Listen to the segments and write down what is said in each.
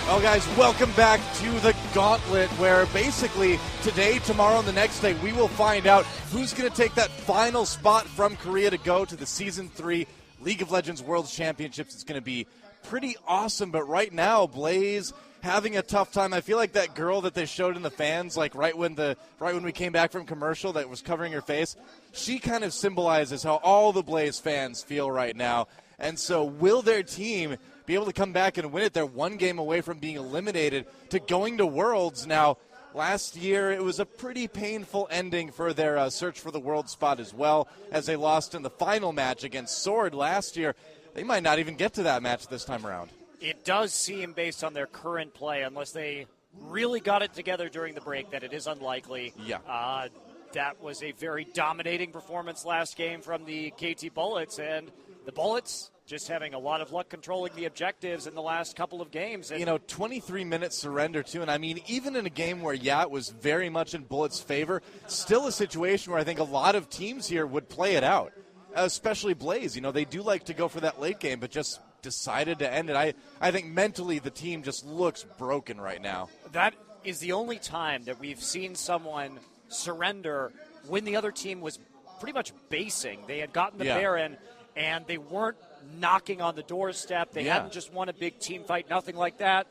Well, guys, welcome back to the Gauntlet, where basically today, tomorrow, and the next day, we will find out who's going to take that final spot from Korea to go to the Season 3 League of Legends World Championships. It's going to be pretty awesome, but right now, Blaze having a tough time. I feel like that girl that they showed in the fans, like right when we came back from commercial that was covering her face, she kind of symbolizes how all the Blaze fans feel right now. And so will their team be able to come back and win it? They're one game away from being eliminated to going to Worlds. Now, last year it was a pretty painful ending for their search for the world spot as well, as they lost in the final match against Sword last year. They might not even get to that match this time around. It does seem, based on their current play, unless they really got it together during the break, that it is unlikely. Yeah. That was a very dominating performance last game from the KT Bullets, and the Bullets just having a lot of luck controlling the objectives in the last couple of games. And 23-minute surrender, too. And, I mean, even in a game where, it was very much in Bullets' favor, still a situation where I think a lot of teams here would play it out, especially Blaze. They do like to go for that late game, but just decided to end it. I think mentally the team just looks broken right now. That is the only time that we've seen someone surrender when the other team was pretty much basing. They had gotten the Baron, and they weren't knocking on the doorstep. They hadn't just won a big team fight, nothing like that.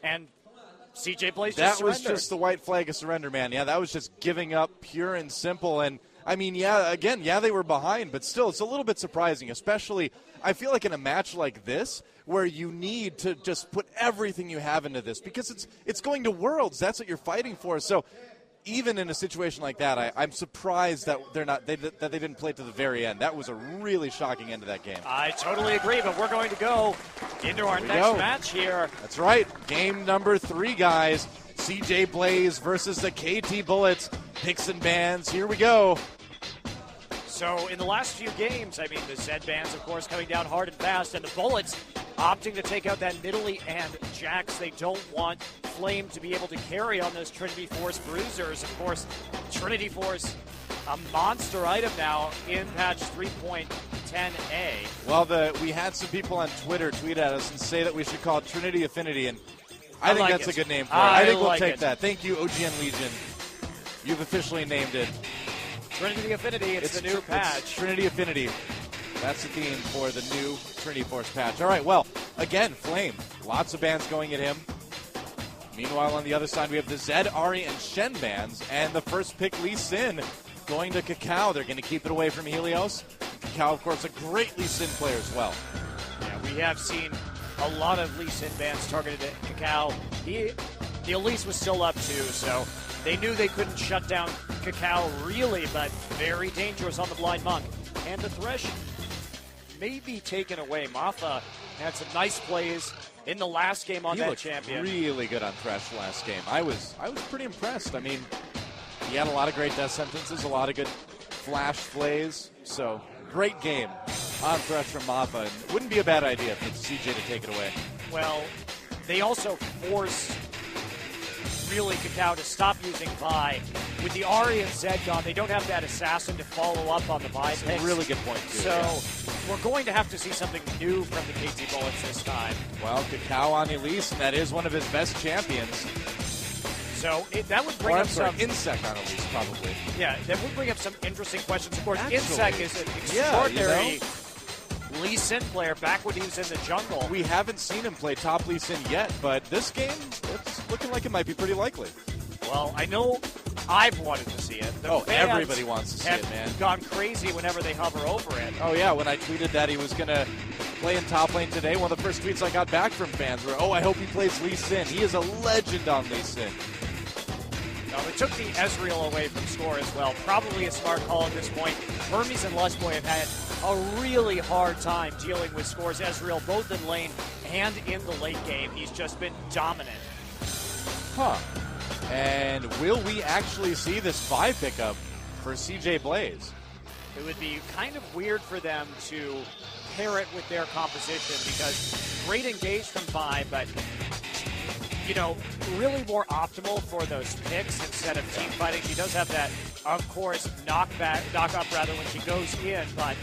And CJ Blaze just surrendered. That was just the white flag of surrender, man. Yeah, that was just giving up, pure and simple. And, I mean, they were behind, but still, it's a little bit surprising, especially, I feel like in a match like this, where you need to just put everything you have into this, because it's going to Worlds. That's what you're fighting for. So even in a situation like that, I'm surprised that they didn't play to the very end. That was a really shocking end to that game. I totally agree, but we're going to go into our next match here. That's right. Game number 3, guys. CJ Blaze versus the KT Bullets. Picks and bans. Here we go. So in the last few games, I mean, the Zed bans, of course, coming down hard and fast, and the Bullets opting to take out that Nidalee and Jax. They don't want Flame to be able to carry on those Trinity Force bruisers. Of course, Trinity Force, a monster item now in patch 3.10a. Well, we had some people on Twitter tweet at us and say that we should call it Trinity Affinity, and I think that's a good name for it. I think we'll take that. Thank you, OGN Legion. You've officially named it. Trinity Affinity, it's the new patch. It's Trinity Affinity. That's the theme for the new Trinity Force patch. All right, well, again, Flame. Lots of bans going at him. Meanwhile, on the other side, we have the Zed, Ahri, and Shen bans. And the first pick, Lee Sin, going to Kakao. They're going to keep it away from Helios. Kakao, of course, a great Lee Sin player as well. Yeah, we have seen a lot of Lee Sin bans targeted at Kakao. The Elise was still up, too, so they knew they couldn't shut down Kakao really, but very dangerous on the Blind Monk. And the Thresh may be taken away. Mafa had some nice plays in the last game on that champion. He looked really good on Thresh last game. I was pretty impressed. I mean, he had a lot of great death sentences, a lot of good flash plays. So, great game on Thresh from Mafa. And it wouldn't be a bad idea for CJ to take it away. Well, they also forced really Kakao to stop using Vi. With the Ahri and Zed gone, they don't have that assassin to follow up on the Vi picks. That's a really good point, too. So we're going to have to see something new from the KT Bullets this time. Well, Kakao on Elise, and that is one of his best champions. So that would bring up some... Insect on Elise, probably. Yeah, that would bring up some interesting questions. Of course, Insect is an extraordinary Lee Sin player back when he was in the jungle. We haven't seen him play top Lee Sin yet, but this game, it's looking like it might be pretty likely. Well, I know I've wanted to see it. Everybody wants to see it, man. Gone crazy whenever they hover over it. Oh, yeah, when I tweeted that he was going to play in top lane today, one of the first tweets I got back from fans were, I hope he plays Lee Sin. He is a legend on Lee Sin. No, they took the Ezreal away from score as well. Probably a smart call at this point. Hermes and Lustboy have had a really hard time dealing with scores. Ezreal both in lane and in the late game. He's just been dominant. And will we actually see this 5 pickup for CJ Blaze? It would be kind of weird for them to pair it with their composition because great engage from Vi, but really more optimal for those picks instead of team fighting. She does have that, of course, knock up when she goes in, but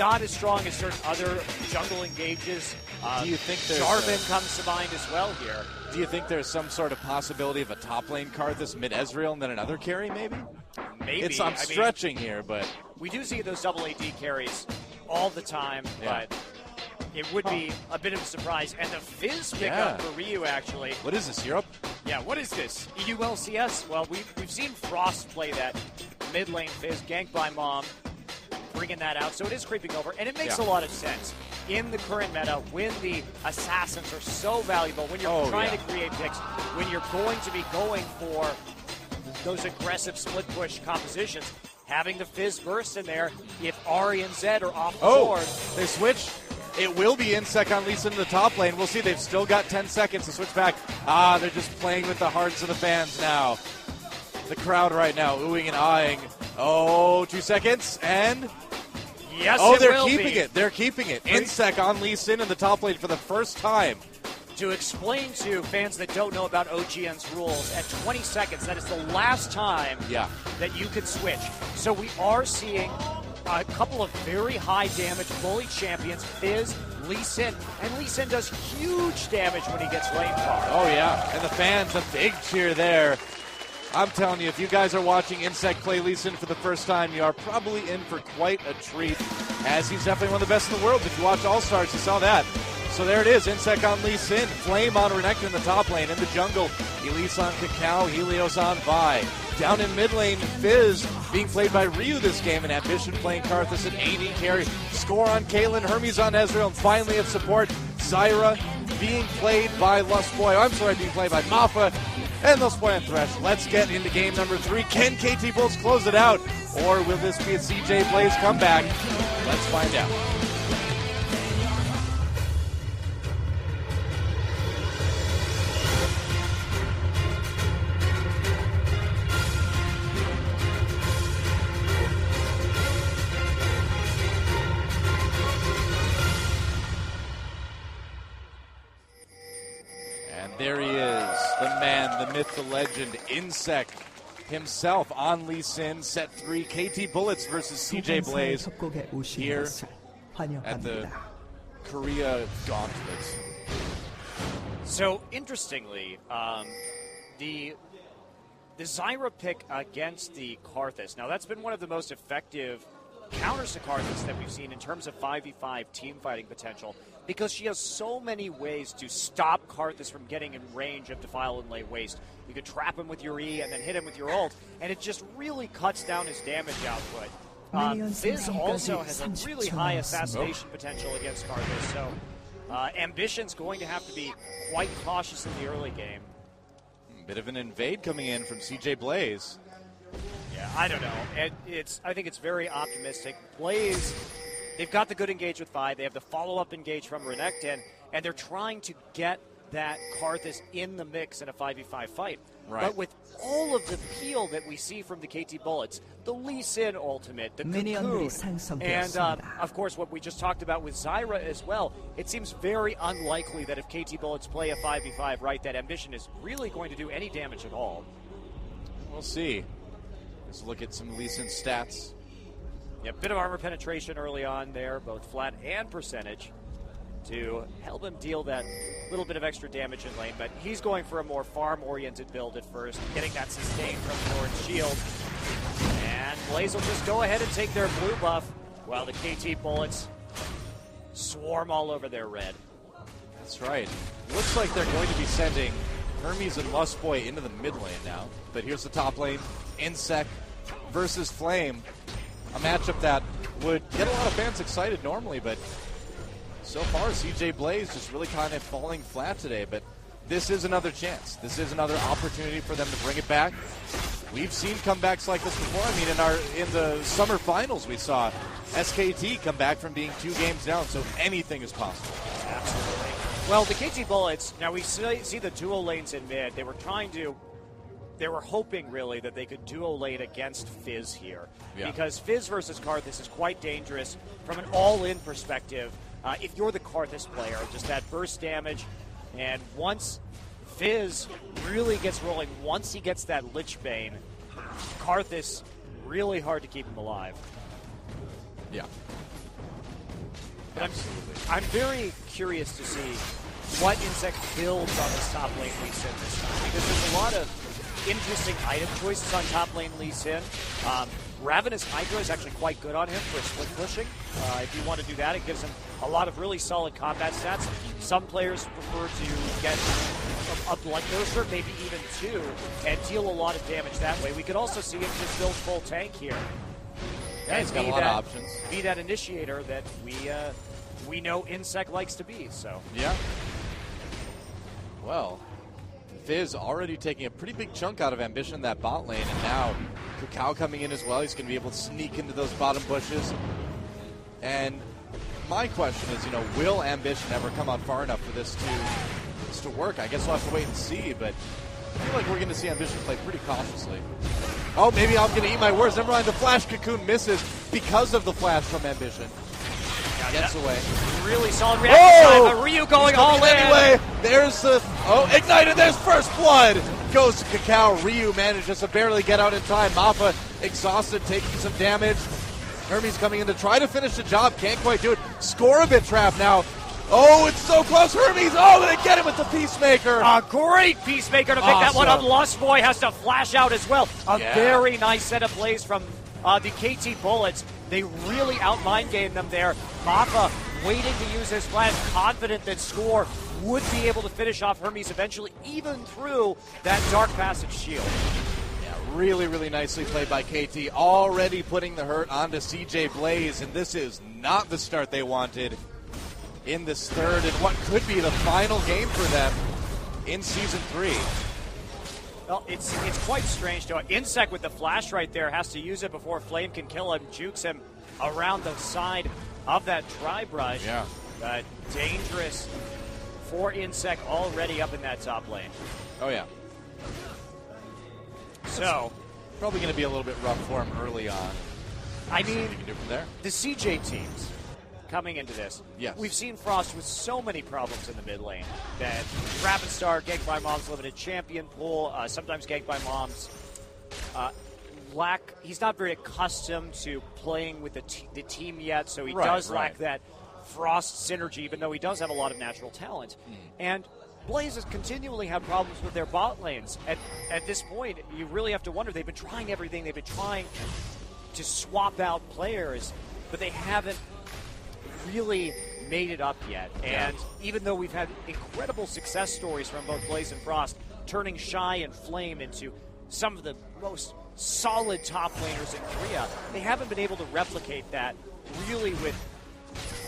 not as strong as certain other jungle engages. Do you think there's Jarvan comes to mind as well here. Do you think there's some sort of possibility of a top lane Karthus mid-Ezreal and then another carry, maybe? Maybe. I'm stretching here, but... We do see those double AD carries all the time, but it would be a bit of a surprise. And the Fizz pickup for Ryu, actually. What is this, Europe? Yeah, what is this? EULCS? Well, we've seen Frost play that mid lane Fizz, ganked by Mom, bringing that out. So it is creeping over, and it makes a lot of sense. In the current meta, when the assassins are so valuable, when you're trying to create picks, when you're going to be going for those aggressive split push compositions, having the Fizz burst in there, if Ahri and Zed are off the board. They switch. It will be Insec on Lee Sin in the top lane. We'll see. They've still got 10 seconds to switch back. They're just playing with the hearts of the fans now. The crowd right now oohing and eyeing. 2 seconds, and... Yes, they're keeping it. They're keeping it. Insec on Lee Sin in the top lane for the first time. To explain to fans that don't know about OGN's rules, at 20 seconds, that is the last time that you could switch. So we are seeing a couple of very high damage bully champions, Fizz, Lee Sin, and Lee Sin does huge damage when he gets lane far. Oh, yeah, and the fans, a big cheer there. I'm telling you, if you guys are watching Insec play Lee Sin for the first time, you are probably in for quite a treat, as he's definitely one of the best in the world. If you watch All-Stars, you saw that. So there it is, Insec on Lee Sin, Flame on Renekton in the top lane. In the jungle, Elise on Kakao, Helios on Vi. Down in mid lane, Fizz being played by Ryu this game, and Ambition playing Karthus and AD carry. Score on Caitlyn, Hermes on Ezreal, and finally at support, Zyra being played by being played by Mafa and Lustboy and Thresh. Let's get into game number 3. Can KT Bulls close it out, or will this be a CJ Blaze comeback? Let's find out. There he is, the man, the myth, the legend, Insec himself on Lee Sin, set 3, KT Bullets versus CJ Blaze here at the Korea Gauntlet. So, interestingly, the Zyra pick against the Karthus, now that's been one of the most effective counters to Karthus that we've seen in terms of 5v5 team fighting potential, because she has so many ways to stop Karthus from getting in range of Defile and Lay Waste. You could trap him with your E and then hit him with your ult, and it just really cuts down his damage output. Fizz also has a really high assassination potential against Karthus, so Ambition's going to have to be quite cautious in the early game. Bit of an invade coming in from CJ Blaze. Yeah, I don't know. I think it's very optimistic. Blaze, they've got the good engage with Vi. They have the follow-up engage from Renekton, and they're trying to get that Karthus in the mix in a 5v5 fight. Right. But with all of the peel that we see from the KT Bullets, the Lee Sin ultimate, the Cocoon, and of course what we just talked about with Zyra as well, it seems very unlikely that if KT Bullets play a 5v5 right, that Ambition is really going to do any damage at all. We'll see. Let's look at some Lee Sin stats. Yeah, bit of armor penetration early on there, both flat and percentage, to help him deal that little bit of extra damage in lane. But he's going for a more farm-oriented build at first, getting that sustain from Nord's shield. And Blaze will just go ahead and take their blue buff, while the KT Bullets swarm all over their red. That's right. Looks like they're going to be sending Hermes and Lustboy into the mid lane now. But here's the top lane, Insec versus Flame. A matchup that would get a lot of fans excited normally, but so far CJ Blaze just really kind of falling flat today. But this is another chance. This is another opportunity for them to bring it back. We've seen comebacks like this before. I mean, in the summer finals, we saw SKT come back from being 2 games down, so anything is possible. Absolutely. Well, the KT Bullets, now we see the dual lanes in mid. They were hoping, really, that they could duo lane against Fizz here. Yeah. Because Fizz versus Karthus is quite dangerous from an all-in perspective. If you're the Karthus player, just that burst damage, and once Fizz really gets rolling, once he gets that Lich Bane, Karthus, really hard to keep him alive. Yeah. But Absolutely. I'm very curious to see what Insect builds on this top lane Lee Sin this time, because there's a lot of interesting item choices on top lane Lee Sin. Ravenous Hydra is actually quite good on him for split pushing. If you want to do that, it gives him a lot of really solid combat stats. Some players prefer to get a Bloodthirster, maybe even two, and deal a lot of damage that way. We could also see him just build full tank here. Yeah, he's got a lot of options. Be that initiator that we know Insect likes to be. So yeah. Well, Fizz already taking a pretty big chunk out of Ambition in that bot lane, and now Kakao coming in as well. He's going to be able to sneak into those bottom bushes. And my question is, will Ambition ever come out far enough for this to work? I guess we'll have to wait and see, but I feel like we're going to see Ambition play pretty cautiously. Oh, maybe I'm going to eat my words. Never mind, the Flash Cocoon misses because of the flash from Ambition. Gets away. Really solid reaction time, but Ryu going all in. Anyway, there's the... Oh, ignited, there's first blood! Goes to Kakao. Ryu manages to barely get out in time. Mappa exhausted, taking some damage. Hermes coming in to try to finish the job. Can't quite do it. Score-a-bit trap now. Oh, it's so close. Hermes, they get him with the Peacemaker. A great Peacemaker to pick that one up. Lost Boy has to flash out as well. Very nice set of plays from the KT Bullets. They really out-mind game them there. Mappa waiting to use his flash, confident that Score would be able to finish off Hermes eventually, even through that Dark Passage shield. Yeah, really, really nicely played by KT. Already putting the hurt onto CJ Blaze, and this is not the start they wanted in this third and what could be the final game for them in Season 3. Well, it's quite strange, though. Insect with the flash right there has to use it before Flame can kill him, jukes him around the side of that Tri-Brush. Yeah. Dangerous for Insect already up in that top lane. Oh, yeah. So, probably going to be a little bit rough for him early on. I mean, you can do from there. The CJ teams coming into this. Yes. We've seen Frost with so many problems in the mid lane that Rapid Star, Ganked by Mom's limited champion pool, sometimes Ganked by Mom's he's not very accustomed to playing with the team yet, so he does lack that Frost synergy, even though he does have a lot of natural talent. And Blaze has continually had problems with their bot lanes. At this point, you really have to wonder, they've been trying everything, they've been trying to swap out players, but they haven't really made it up yet. And even though we've had incredible success stories from both Blaze and Frost, turning Shy and Flame into some of the most solid top laners in Korea, they haven't been able to replicate that really with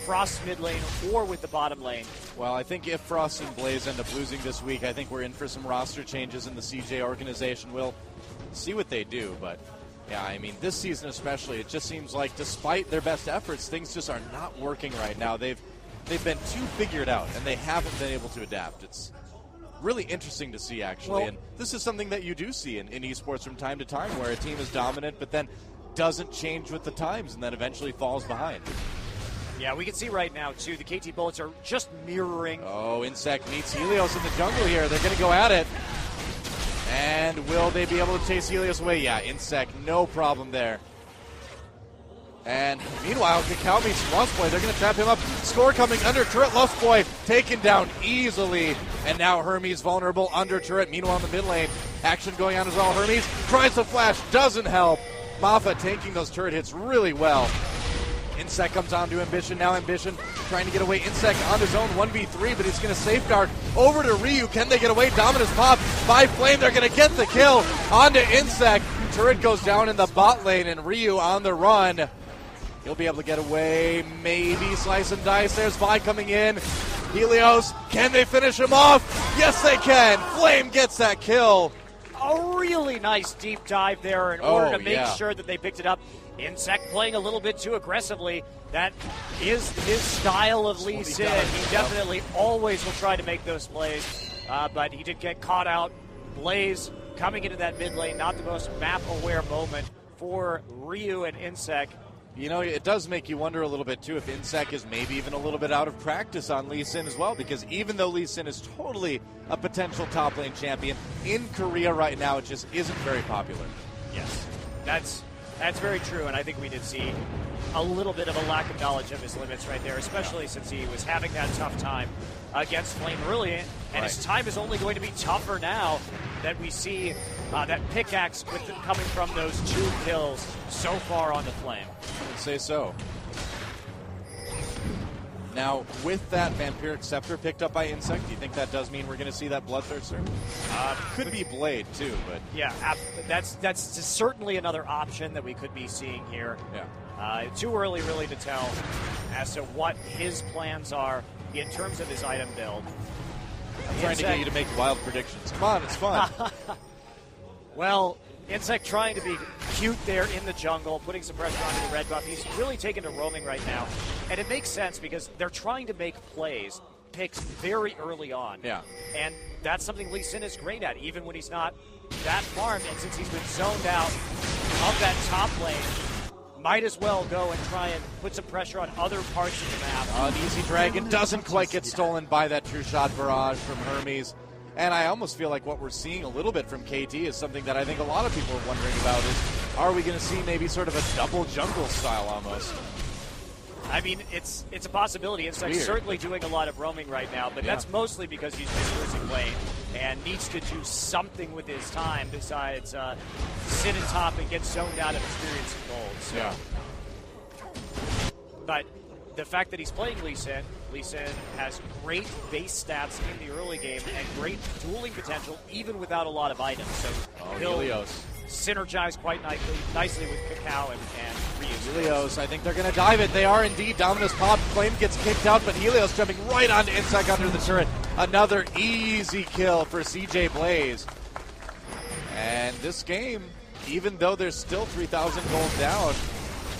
Frost's mid lane or with the bottom lane. Well, I think if Frost and Blaze end up losing this week, I think we're in for some roster changes in the CJ organization. We'll see what they do, but yeah, I mean, this season especially, it just seems like despite their best efforts, things just are not working right now. They've been too figured out, and they haven't been able to adapt. It's really interesting to see, actually, and this is something that you do see in esports from time to time, where a team is dominant, but then doesn't change with the times, and then eventually falls behind. Yeah, we can see right now, too, the KT Bullets are just mirroring. Oh, Insect meets Helios in the jungle here. They're going to go at it. And will they be able to chase Helios away? Yeah, Insect, no problem there. And meanwhile, Kakao meets Lustboy. They're going to trap him up. Score coming under turret. Lustboy taken down easily. And now Hermes vulnerable under turret. Meanwhile, in the mid lane, action going on as well. Hermes tries to flash, doesn't help. Mappa tanking those turret hits really well. Insect comes on to Ambition. Now Ambition trying to get away. Insect on his own 1v3, but he's going to safeguard over to Ryu. Can they get away? Dominus pop by Flame. They're going to get the kill onto Insect. Turret goes down in the bot lane, and Ryu on the run. He'll be able to get away. Maybe slice and dice. There's Vi coming in. Helios, can they finish him off? Yes, they can. Flame gets that kill. A really nice deep dive there in order to make sure that they picked it up. Insect playing a little bit too aggressively. That is his style of Lee Sin. He definitely always will try to make those plays, but he did get caught out. Blaze coming into that mid lane, not the most map-aware moment for Ryu and Insect. You know, it does make you wonder a little bit, too, if Insect is maybe even a little bit out of practice on Lee Sin as well, because even though Lee Sin is totally a potential top lane champion, in Korea right now it just isn't very popular. Yes, that's That's very true, and I think we did see a little bit of a lack of knowledge of his limits right there, especially since he was having that tough time against Flame early, and his time is only going to be tougher now that we see that pickaxe coming from those 2 kills so far on the Flame. I would say so. Now, with that Vampiric Scepter picked up by Insect, do you think that does mean we're going to see that Bloodthirster? Could be Blade, too, but... Yeah, that's certainly another option that we could be seeing here. Yeah. Too early, really, to tell as to what his plans are in terms of his item build. I'm trying to get you to make wild predictions. Come on, it's fun. Well, Insect trying to be cute there in the jungle, putting some pressure onto the red buff. He's really taken to roaming right now. And it makes sense because they're trying to make picks very early on. Yeah. And that's something Lee Sin is great at, even when he's not that farmed. And since he's been zoned out of that top lane, might as well go and try and put some pressure on other parts of the map. An easy dragon doesn't quite get stolen by that true shot barrage from Hermes. And I almost feel like what we're seeing a little bit from KT is something that I think a lot of people are wondering about is, are we going to see maybe sort of a double jungle style almost? I mean, it's a possibility. Insect's certainly doing a lot of roaming right now, but that's mostly because he's been losing lane and needs to do something with his time besides sit in top and get zoned out of experience and gold. So. Yeah. But the fact that he's playing Lee Sin has great base stats in the early game and great dueling potential even without a lot of items. So he'll synergize quite nicely with Kakao and Ryu. Helios, I think they're going to dive it. They are indeed. Dominus pop. Flame gets kicked out, but Helios jumping right onto Insect under the turret. Another easy kill for CJ Blaze. And this game, even though there's still 3,000 gold down,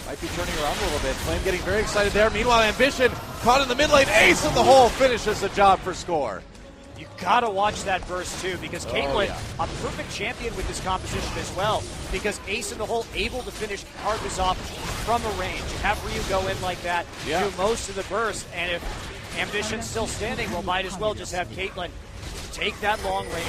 might be turning around a little bit. Flame getting very excited there. Meanwhile, Ambition caught in the mid lane. Ace in the hole finishes the job for score. You gotta watch that burst too, because Caitlyn, a perfect champion with this composition as well, because Ace in the hole able to finish Karthus off from a range. Have Ryu go in like that, do most of the burst, and if Ambition's still standing, well, might as well just have Caitlyn take that long range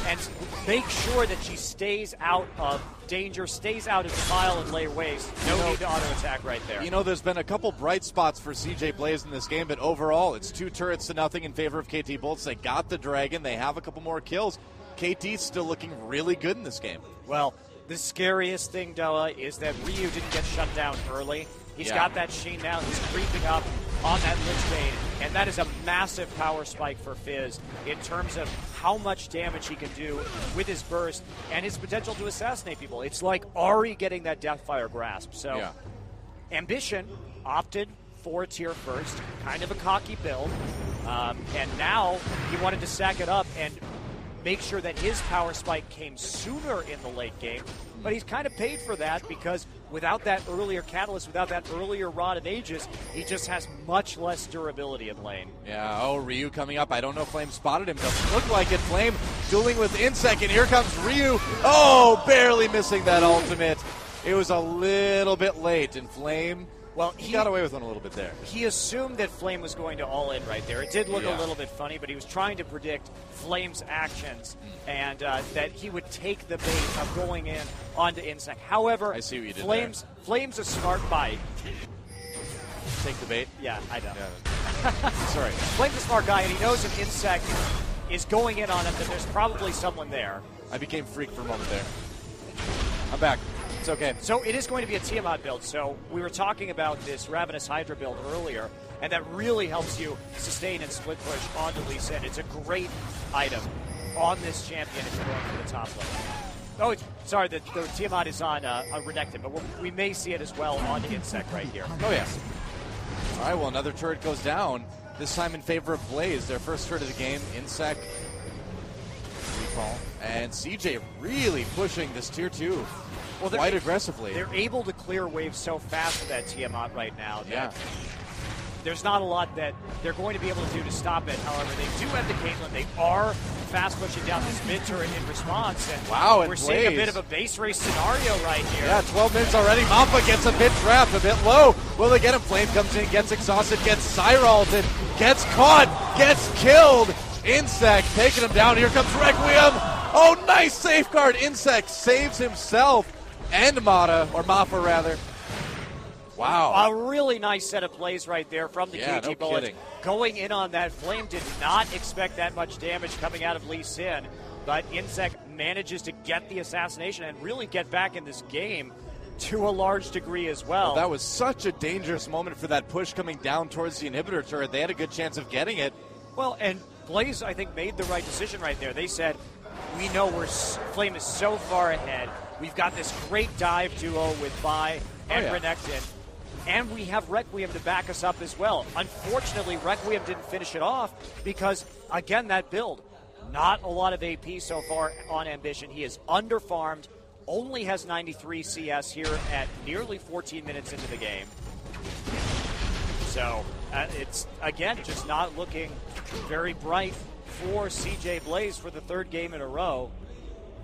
and make sure that she stays out of danger, stays out of defile and layer waste. No need to auto-attack right there. You know, there's been a couple bright spots for CJ Blaze in this game, but overall, it's 2 turrets to nothing in favor of KT Bolts. They got the Dragon. They have a couple more kills. KT's still looking really good in this game. Well, the scariest thing, Doa, is that Ryu didn't get shut down early. He's got that Sheen now. He's creeping up on that Lich Bane, and that is a massive power spike for Fizz in terms of how much damage he can do with his burst and his potential to assassinate people. It's like Ahri getting that Deathfire grasp. So Ambition opted for a tier first, kind of a cocky build, and now he wanted to stack it up and make sure that his power spike came sooner in the late game, but he's kind of paid for that because without that earlier catalyst, without that earlier Rod of Ages, he just has much less durability in lane. Yeah, Ryu coming up. I don't know if Flame spotted him. Doesn't look like it. Flame dueling with Insect, and here comes Ryu. Oh, barely missing that ultimate. It was a little bit late, and Flame, well, he got away with one a little bit there. He assumed that Flame was going to all in right there. It did look a little bit funny, but he was trying to predict Flame's actions and that he would take the bait of going in onto Insect. However, I see what you did Flame's a smart buy. Take the bait? Yeah, I know. Yeah. Sorry. Flame's a smart guy, and he knows if Insect is going in on him, that there's probably someone there. I became freak for a moment there. I'm back. It's okay. So it is going to be a Tiamat build. So we were talking about this Ravenous Hydra build earlier, and that really helps you sustain and split push onto Lee Sin. It's a great item on this champion if you're going for the top lane. Oh, sorry, the Tiamat is on Renekton, but we may see it as well on Insect right here. Oh, yeah. All right, well, another turret goes down, this time in favor of Blaze. Their first turret of the game, Insect. Recall. And CJ really pushing this tier 2. Well, quite aggressively. They're able to clear waves so fast with that Tiamat right now that there's not a lot that they're going to be able to do to stop it. However, they do have the Caitlyn. They are fast pushing down this mid turret in response. And we're seeing a bit of a base race scenario right here. Yeah, 12 minutes already. Mappa gets a bit trapped, a bit low. Will they get him? Flame comes in, gets exhausted, gets Cyralted, gets caught, gets killed. Insect taking him down. Here comes Requiem. Oh, nice safeguard. Insect saves himself. and Maffa rather. Wow. A really nice set of plays right there from the KT Bullets. Kidding. Going in on that Flame, did not expect that much damage coming out of Lee Sin, but Insec manages to get the assassination and really get back in this game to a large degree as well. That was such a dangerous moment for that push coming down towards the inhibitor turret. They had a good chance of getting it. Well, and Blaze, I think, made the right decision right there. They said, we know Flame is so far ahead. We've got this great dive duo with Vi and Renekton. And we have Requiem to back us up as well. Unfortunately, Requiem didn't finish it off because, again, that build, not a lot of AP so far on Ambition. He is underfarmed, only has 93 CS here at nearly 14 minutes into the game. So it's, again, just not looking very bright for CJ Blaze for the third game in a row.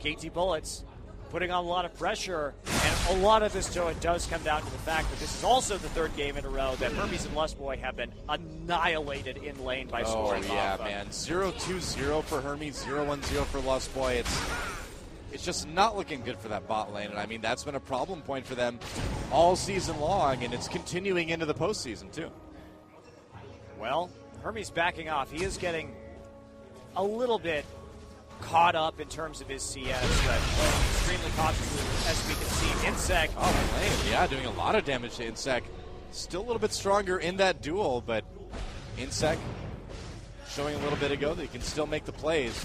KT Bullets putting on a lot of pressure, and a lot of this does come down to the fact that this is also the third game in a row that Hermes and Lustboy have been annihilated in lane by scoring. Oh, yeah, man. 0-2-0 for Hermes, 0-1-0 for Lustboy. It's just not looking good for that bot lane, and I mean, that's been a problem point for them all season long, and it's continuing into the postseason, too. Well, Hermes backing off. He is getting a little bit caught up in terms of his CS, but extremely cautiously, as we can see. Insec. Oh, lane. Yeah, doing a lot of damage to Insec. Still a little bit stronger in that duel, but Insec showing a little bit ago that he can still make the plays.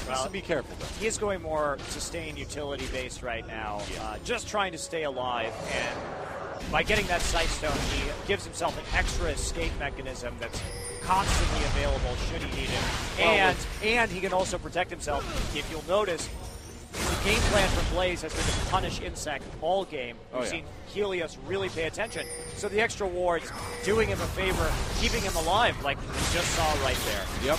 Well, be careful, though. He is going more sustained utility based right now, just trying to stay alive, and by getting that Sight Stone, he gives himself an extra escape mechanism that's constantly available should he need it. And he can also protect himself. If you'll notice, the game plan for Blaze has been to punish Insec all game. We've seen Helios really pay attention. So the extra wards doing him a favor, keeping him alive, like we just saw right there. Yep.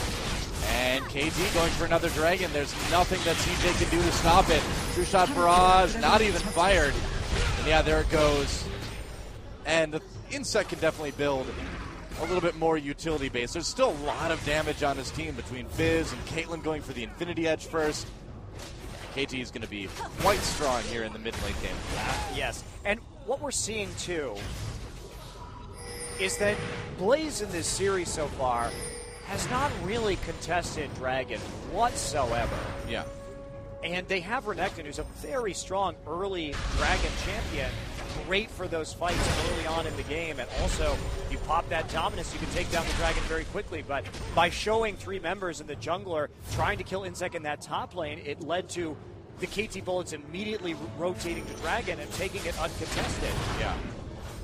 And KT going for another dragon. There's nothing that CJ can do to stop it. True shot barrage, not even fired. And yeah, there it goes. And the Insect can definitely build a little bit more utility base. There's still a lot of damage on his team between Fizz and Caitlyn going for the Infinity Edge first. KT is going to be quite strong here in the mid lane game. Yes, and what we're seeing too is that Blaze in this series so far has not really contested Dragon whatsoever. Yeah. And they have Renekton, who's a very strong early Dragon champion. Great for those fights early on in the game, and also you pop that dominance, you can take down the Dragon very quickly. But by showing three members in the jungler trying to kill Insec in that top lane, it led to the KT Bullets immediately rotating to Dragon and taking it uncontested. Yeah.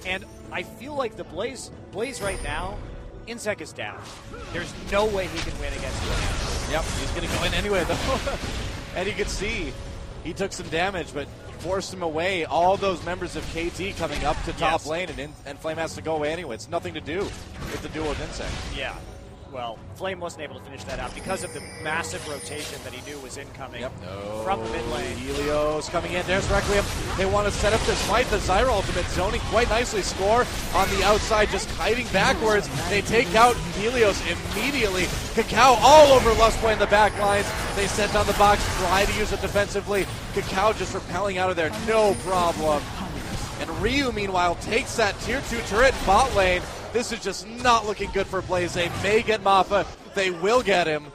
And I feel like the Blaze right now, Insec is down. There's no way he can win against him. Yep, he's going to go in anyway, though. And you can see he took some damage, but forced him away. All those members of KT coming up to top lane, and Flame has to go away anyway. It's nothing to do with the duel with Insect. Yeah. Well, Flame wasn't able to finish that out because of the massive rotation that he knew was incoming from the mid lane. Helios coming in. There's Requiem. They want to set up this fight. The Zyra ultimate zoning quite nicely. Score on the outside, just hiding backwards. They take out Helios immediately. Cacao all over Lustboy in the back lines. They set down the box, try to use it defensively. Cacao just repelling out of there, no problem. And Ryu, meanwhile, takes that tier 2 turret in bot lane. This is just not looking good for Blaze. They may get Maffa. They will get him.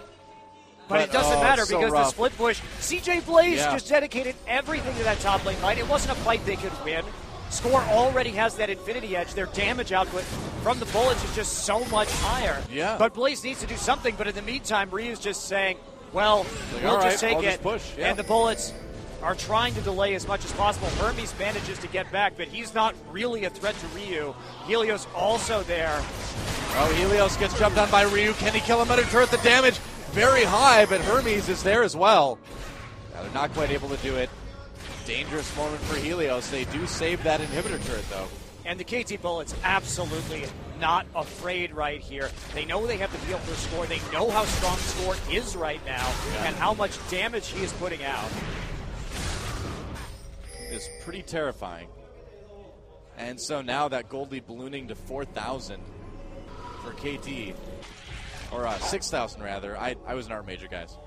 But it doesn't matter because the split push, CJ Blaze just dedicated everything to that top lane fight. It wasn't a fight they could win. Score already has that Infinity Edge. Their damage output from the bullets is just so much higher. Yeah. But Blaze needs to do something. But in the meantime, Ryu's just saying, well, we'll just take it. Push. Yeah. And the bullets are trying to delay as much as possible. Hermes manages to get back, but he's not really a threat to Ryu. Helios also there. Oh, Helios gets jumped on by Ryu. Can he kill him under turret? The damage very high, but Hermes is there as well. Now they're not quite able to do it. Dangerous moment for Helios. They do save that inhibitor turret, though. And the KT Bullets absolutely not afraid right here. They know they have to deal for Score. They know how strong Score is right now and how much damage he is putting out. Is pretty terrifying. And so now that gold lead ballooning to 4,000 for KT. Or 6,000 rather. I was an art major, guys.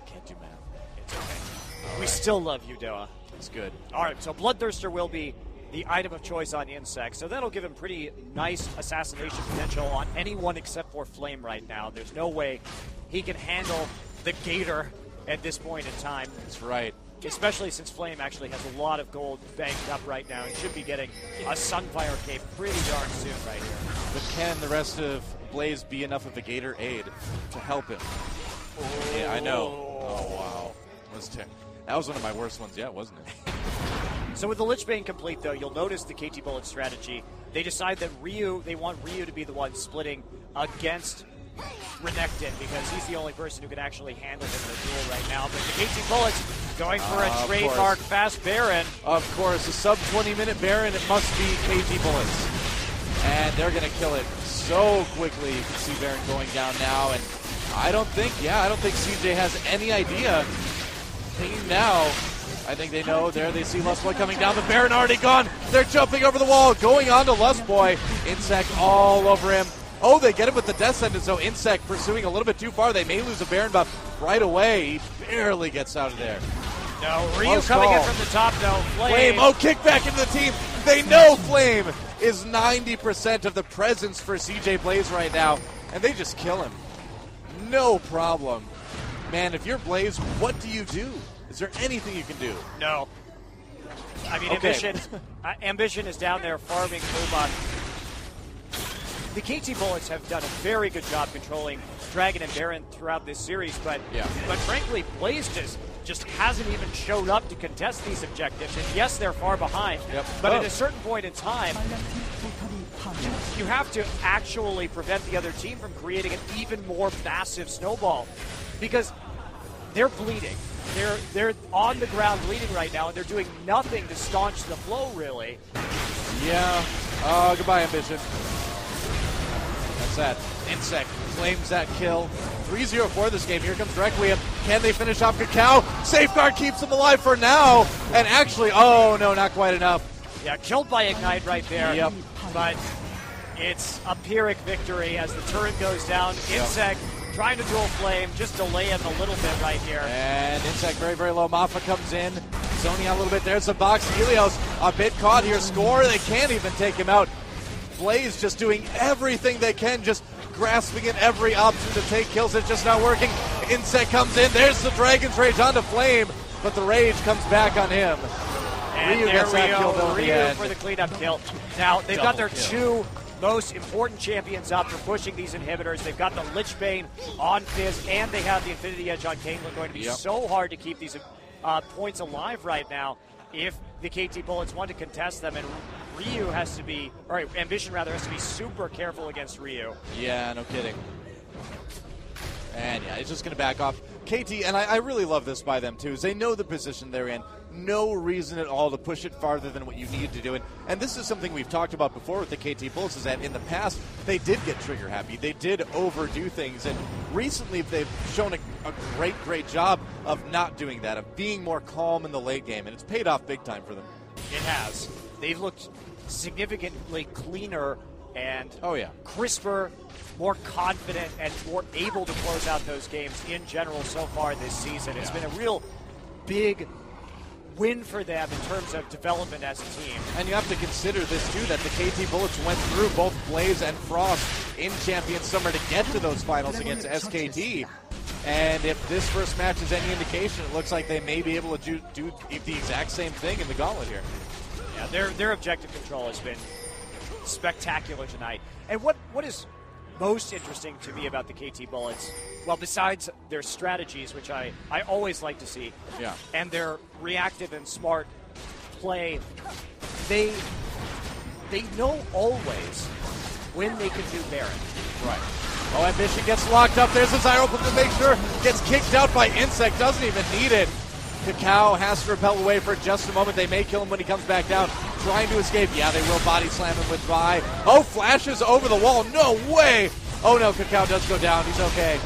Can't do math. It's okay. We still love you, Doa. That's good. All right, so Bloodthirster will be the item of choice on Insect, so that'll give him pretty nice assassination potential on anyone except for Flame right now. There's no way he can handle the Gator at this point in time. That's right. Especially since Flame actually has a lot of gold banked up right now and should be getting a Sunfire cape pretty darn soon right here. But can the rest of Blaze be enough of a Gator aid to help him? Oh. Yeah, I know. Oh, wow. That was one of my worst ones yet, wasn't it? So with the Lich Bane complete, though, you'll notice the KT Bullet strategy. They decide that they want Ryu to be the one splitting against Renekton because he's the only person who can actually handle him in a duel right now. But the KT Bullets going for a trademark fast Baron. Of course, a sub 20-minute Baron, it must be KT Bullets. And they're going to kill it so quickly. You can see Baron going down now. And I don't think CJ has any idea. Thinking now, I think they know there. They see Lustboy coming down. The Baron already gone. They're jumping over the wall, going on to Lustboy. Insect all over him. Oh, they get him with the death sentence, so Insect pursuing a little bit too far. They may lose a Baron buff right away. He barely gets out of there. No, Ryu coming in from the top, though. Flame, kick back into the team. They know Flame is 90% of the presence for CJ Blaze right now, and they just kill him. No problem. Man, if you're Blaze, what do you do? Is there anything you can do? No. I mean, Ambition is down there farming Mubot. The KT Bullets have done a very good job controlling Dragon and Baron throughout this series, but frankly, Blaze just hasn't even showed up to contest these objectives. And yes, they're far behind, but at a certain point in time, you have to actually prevent the other team from creating an even more massive snowball because they're bleeding. They're on the ground bleeding right now, and they're doing nothing to staunch the flow, really. Yeah. Goodbye, Ambition. That's that. Insect claims that kill. 3-0 for this game. Here comes Requiem. Can they finish off Cacao? Safeguard keeps him alive for now. And actually, oh no, not quite enough. Yeah, killed by Ignite right there. Yep. But it's a Pyrrhic victory as the turret goes down. Insect trying to dual Flame, just delay him a little bit right here. And Insect very, very low. Mafa comes in, zoning out a little bit. There's the box. Helios a bit caught here. Score, they can't even take him out. Blaze just doing everything they can, just grasping at every option to take kills. It's just not working. Insect comes in. There's the Dragon's Rage onto Flame, but the Rage comes back on him. And Ryu gets that kill though in the end. For the cleanup kill. Now, they've got their two most important champions up for pushing these inhibitors. They've got the Lich Bane on Fizz, and they have the Infinity Edge on Caitlyn. Going to be so hard to keep these points alive right now if the KT Bullets want to contest them, and Ryu has to be, or Ambition rather, has to be super careful against Ryu. Yeah, no kidding. And yeah, it's just going to back off. KT, and I really love this by them too, is they know the position they're in. No reason at all to push it farther than what you need to do. And this is something we've talked about before with the KT Bullets, is that in the past, they did get trigger happy. They did overdo things. And recently, they've shown a great job of not doing that, of being more calm in the late game. And it's paid off big time for them. It has. They've looked significantly cleaner and crisper, more confident, and more able to close out those games in general so far this season. It's been a real big win for them in terms of development as a team. And you have to consider this too, that the KT Bullets went through both Blaze and Frost in Champion Summer to get to those finals against SKT. And if this first match is any indication, it looks like they may be able to do the exact same thing in the gauntlet here. Yeah, their objective control has been spectacular tonight. And what is most interesting to me about the KT Bullets, well, besides their strategies, which I always like to see, and their reactive and smart play, they know always when they can do Baron. Right. Oh, Ambition gets locked up. There's a Zyro to make sure. Gets kicked out by Insect. Doesn't even need it. Cacao has to repel away for just a moment. They may kill him when he comes back down. Trying to escape. Yeah, they will body slam him with Vi. Oh, flashes over the wall. No way. Oh, no, Cacao does go down. He's okay.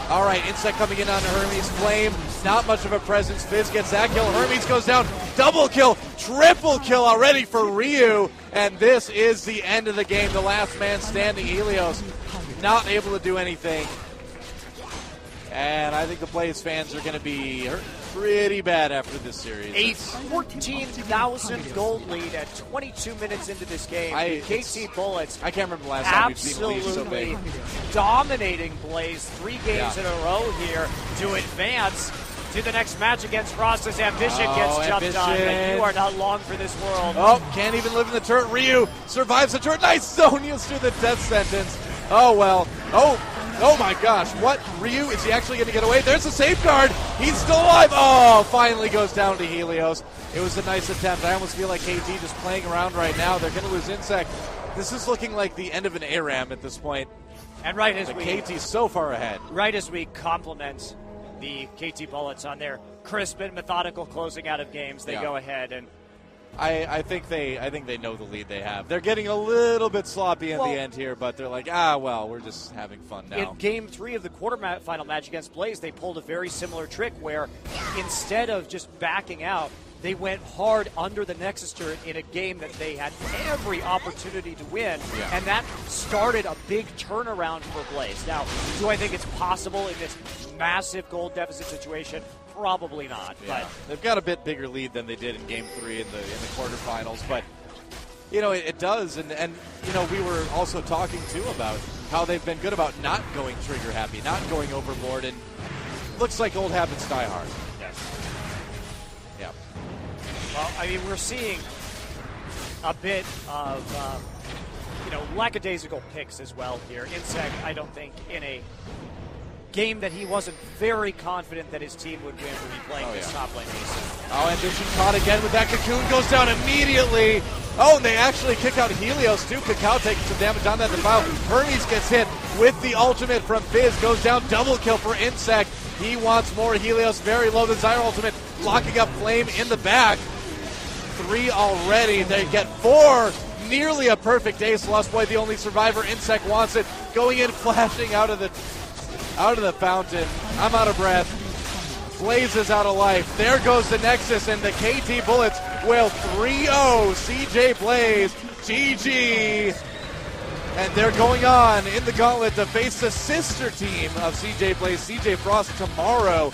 All right, Insect coming in on Hermes. Flame, not much of a presence. Fizz gets that kill. Hermes goes down. Double kill. Triple kill already for Ryu. And this is the end of the game. The last man standing, Helios, not able to do anything. And I think the Blaze fans are going to be hurt pretty bad after this series. A 14,000 gold lead at 22 minutes into this game. KT Bullets. I can't remember the last time we've seen leads so big. Dominating Blaze 3 games in a row here to advance to the next match against Frost as Ambition gets jumped on. But you are not long for this world. Oh, can't even live in the turret. Ryu survives the turret. Nice Sonya's through the death sentence. Oh, well. Oh my gosh. What? Ryu, is he actually going to get away? There's a safeguard. He's still alive. Oh, finally goes down to Helios. It was a nice attempt. I almost feel like KT just playing around right now. They're going to lose Insect. This is looking like the end of an ARAM at this point. And right as KT's so far ahead. Right as we compliment the KT Bullets on their crisp and methodical closing out of games, they go ahead and I think they know the lead they have. They're getting a little bit sloppy in the end here, but they're like, we're just having fun now. In Game 3 of the quarterfinal match against Blaze, they pulled a very similar trick where instead of just backing out, they went hard under the Nexus turret in a game that they had every opportunity to win, and that started a big turnaround for Blaze. Now, do I think it's possible in this massive gold deficit situation? Probably not. Yeah. But they've got a bit bigger lead than they did in Game 3 in the quarterfinals. But it does, and we were also talking too about how they've been good about not going trigger happy, not going overboard, and looks like old habits die hard. Yes. Yeah. Well, I mean, we're seeing a bit of lackadaisical picks as well here. Insect, I don't think in a game that he wasn't very confident that his team would win would be playing this top lane ace. Oh, Ambition caught again with that Cocoon, goes down immediately. Oh, and they actually kick out Helios too. Cacao taking some damage on that defile. Hermes gets hit with the ultimate from Fizz, goes down, double kill for Insect. He wants more. Helios very low, the Zyra ultimate locking up Flame in the back. 3 already, they get 4. Nearly a perfect ace. Lost Boy, the only survivor. Insect wants it, going in, flashing out of the fountain. I'm out of breath. Blaze is out of life. There goes the Nexus, and the KT Bullets will 3-0 CJ Blaze. GG. And they're going on in the gauntlet to face the sister team of CJ Blaze, CJ Frost, tomorrow.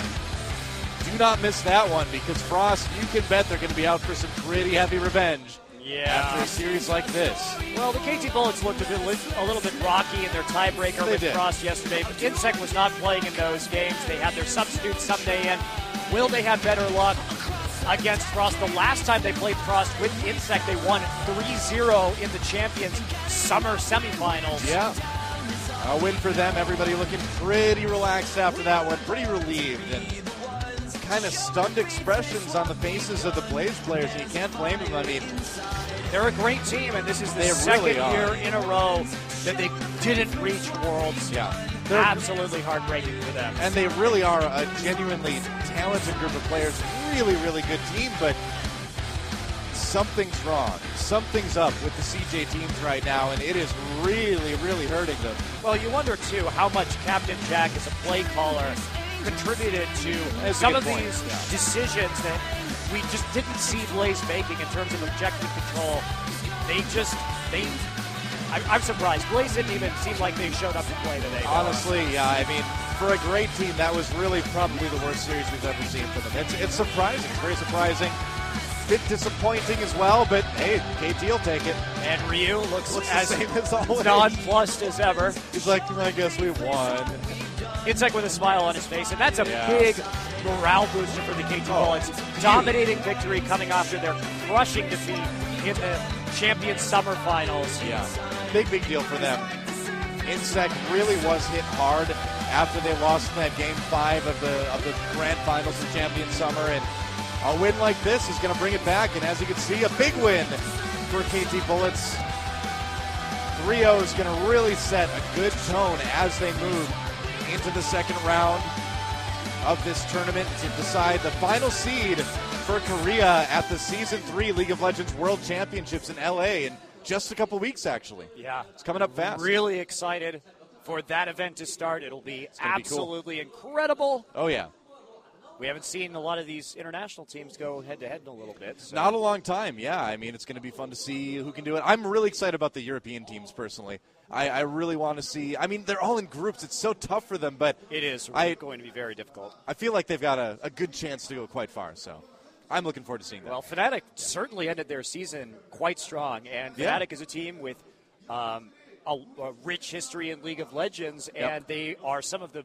Do not miss that one, because Frost, you can bet they're going to be out for some pretty heavy revenge. After a series like this. Well, the KT Bullets looked a little bit rocky in their tiebreaker with Frost yesterday, but Insect was not playing in those games. They had their substitutes someday in. Will they have better luck against Frost? The last time they played Frost with Insect, they won 3-0 in the Champions Summer semifinals. Yeah. A win for them. Everybody looking pretty relaxed after that one. Pretty relieved. And kind of stunned expressions on the faces of the Blaze players, and you can't blame them. I mean, they're a great team, and this is the second year in a row that they didn't reach Worlds. Yeah. They're absolutely heartbreaking for them. And they really are a genuinely talented group of players. Really, really good team, but something's wrong. Something's up with the CJ teams right now, and it is really, really hurting them. Well, you wonder, too, how much Captain Jack as a play caller contributed to some of these decisions that we just didn't see Blaze making in terms of objective control. I'm surprised. Blaze didn't even seem like they showed up to play today. Honestly, yeah. I mean, for a great team, that was really probably the worst series we've ever seen for them. It's surprising. It's very surprising. Bit disappointing as well, but hey, KT will take it. And Ryu looks as the same as always. Nonplussed as ever. He's like, I guess we won. Insect with a smile on his face, and that's a big morale booster for the KT Bullets. Dominating victory coming after their crushing defeat in the Champions Summer Finals. Yeah, big deal for them. Insect really was hit hard after they lost in that Game 5 of the Grand Finals of Champions Summer, and a win like this is going to bring it back, and as you can see, a big win for KT Bullets. 3-0 is going to really set a good tone as they move into the second round of this tournament to decide the final seed for Korea at the Season 3 League of Legends World Championships in LA in just a couple weeks, actually. Yeah. It's coming up fast. Really excited for that event to start. It'll be absolutely incredible. Oh, yeah. We haven't seen a lot of these international teams go head-to-head in a little bit. So. Not a long time, yeah. I mean, it's going to be fun to see who can do it. I'm really excited about the European teams, personally. I really want to see. I mean, they're all in groups. It's so tough for them, but it is going to be very difficult. I feel like they've got a good chance to go quite far, so I'm looking forward to seeing that. Well, Fnatic certainly ended their season quite strong, and Fnatic is a team with a rich history in League of Legends, and they are some of the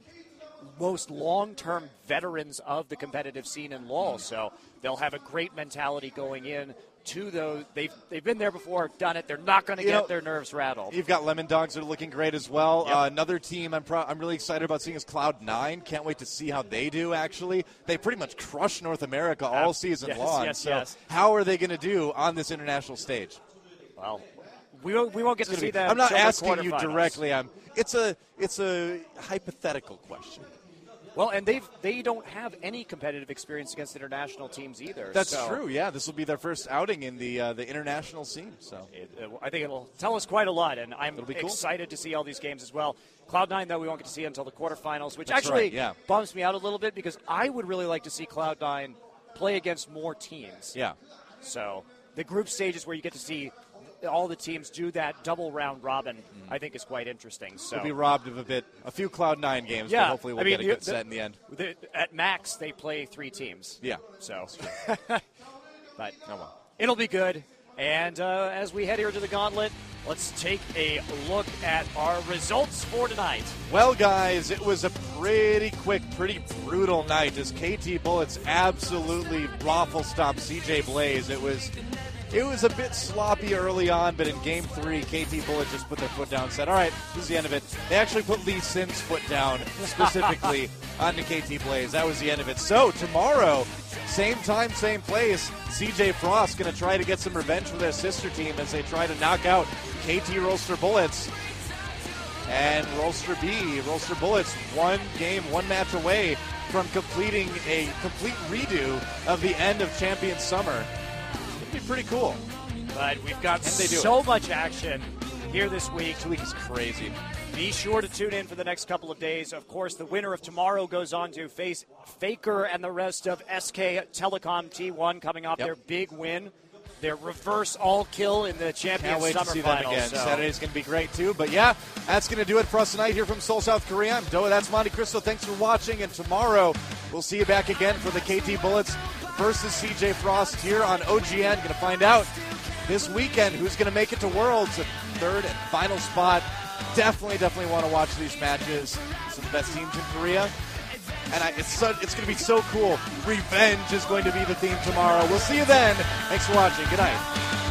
most long-term veterans of the competitive scene in LoL, so they'll have a great mentality going in to those. They've been there before, done it. They're not going to get their nerves rattled. You've got Lemon Dogs that are looking great as well. Another team I'm really excited about seeing is Cloud9. Can't wait to see how they do, actually. They pretty much crushed North America all season long. Yes. How are they going to do on this international stage? Well, we won't get to see that. I'm not asking you directly. It's a hypothetical question. Well, and they don't have any competitive experience against international teams either. That's true. Yeah, this will be their first outing in the international scene. So I think it'll tell us quite a lot, and I'm excited to see all these games as well. Cloud9, though, we won't get to see until the quarterfinals, which bums me out a little bit because I would really like to see Cloud9 play against more teams. Yeah. So the group stages where you get to see all the teams do that double round robin, I think is quite interesting. So we'll be robbed of a few Cloud9 games, but hopefully we'll get a good set in the end. At max, they play 3 teams. Yeah. So, but it'll be good. And as we head here to the gauntlet, let's take a look at our results for tonight. Well, guys, it was a pretty quick, pretty brutal night as KT Bullets absolutely raffle-stomped CJ Blaze. It was a bit sloppy early on, but in Game 3, KT Bullet just put their foot down and said, all right, this is the end of it. They actually put Lee Sin's foot down specifically onto KT Blaze. That was the end of it. So tomorrow, same time, same place, CJ Frost going to try to get some revenge for their sister team as they try to knock out KT Rolster Bullets. And Rolster Bullets, one game, one match away from completing a complete redo of the end of Champions Summer. Be pretty cool. But we've got so much action here this week. This week is crazy. Be sure to tune in for the next couple of days. Of course, the winner of tomorrow goes on to face Faker and the rest of SK Telecom T1 coming off their big win. Their reverse all-kill in the Champions Summer Finals. Can't wait to see them again. So. Saturday's going to be great, too. But, yeah, that's going to do it for us tonight here from Seoul, South Korea. I'm Doa. That's Monte Cristo. Thanks for watching. And tomorrow, we'll see you back again for the KT Bullets versus CJ Frost here on OGN. Going to find out this weekend who's going to make it to Worlds, a third and final spot. Definitely want to watch these matches. Some of the best teams in Korea. And it's going to be so cool. Revenge is going to be the theme tomorrow. We'll see you then. Thanks for watching. Good night.